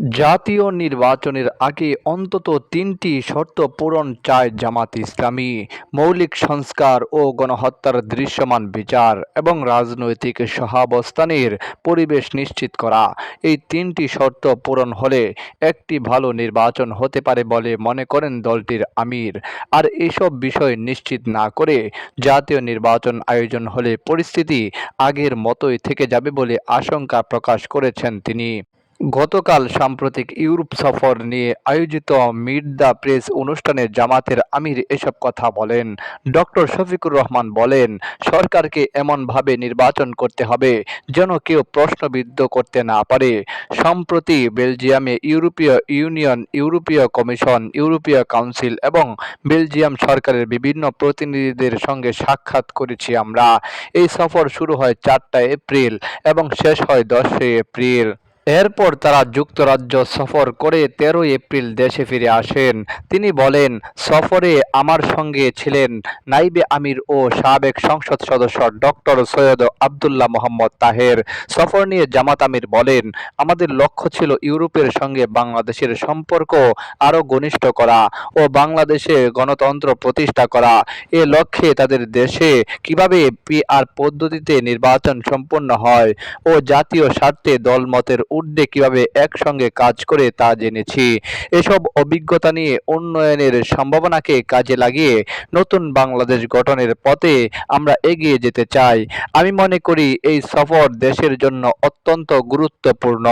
জাতীয় নির্বাচনের আগে অন্তত তিনটি শর্ত পূরণ চায় জামাত ইসলামী: মৌলিক সংস্কার ও গণহত্যার দৃশ্যমান বিচার এবং রাজনৈতিক সহাবস্থানের পরিবেশ নিশ্চিত করা। এই তিনটি শর্ত পূরণ হলে একটি ভালো নির্বাচন হতে পারে বলে মনে করেন দলটির আমির। আর এসব বিষয় নিশ্চিত না করে জাতীয় নির্বাচন আয়োজন হলে পরিস্থিতি আগের মতোই থেকে যাবে বলে আশঙ্কা প্রকাশ করেছেন তিনি। গতকাল সাম্প্রতিক ইউরোপ সফর নিয়ে আয়োজিত মিট দ্য প্রেস অনুষ্ঠানে জামাতের আমির এসব কথা বলেন। ডক্টর শফিকুর রহমান বলেন, সরকারকে এমনভাবে নির্বাচন করতে হবে যেন কেউ প্রশ্নবিদ্ধ করতে না পারে। সম্প্রতি বেলজিয়ামে ইউরোপীয় ইউনিয়ন, ইউরোপীয় কমিশন, ইউরোপীয় কাউন্সিল এবং বেলজিয়াম সরকারের বিভিন্ন প্রতিনিধিদের সঙ্গে সাক্ষাৎ করেছি আমরা। এই সফর শুরু হয় 4 এপ্রিল এবং শেষ হয় 10 এপ্রিল। এরপর তারা যুক্তরাজ্য সফর করে 13 এপ্রিল দেশে ফিরে আসেন। তিনি বলেন, সফরে আমার সঙ্গে ছিলেন নাইবে আমির ও সাবেক সংসদ সদস্য ডক্টর সৈয়দ আবদুল্লাহ মোহাম্মদ তাহের। সফর নিয়ে জামাত আমির বলেন, আমাদের লক্ষ্য ছিল ইউরোপের সঙ্গে বাংলাদেশের সম্পর্ক আরও ঘনিষ্ঠ করা ও বাংলাদেশে গণতন্ত্র প্রতিষ্ঠা করা। এ লক্ষ্যে তাদের দেশে কিভাবে পিআর পদ্ধতিতে নির্বাচন সম্পন্ন হয় ও জাতীয় স্বার্থে দলমতের ঊর্ধ্বে কিভাবে একসঙ্গে কাজ করে তা জেনেছি। এসব অভিজ্ঞতা নিয়ে উন্নয়নের সম্ভাবনাকে কাজে লাগিয়ে নতুন বাংলাদেশ গঠনের পথে আমরা এগিয়ে যেতে চাই। আমি মনে করি এই সফর দেশের জন্য অত্যন্ত গুরুত্বপূর্ণ।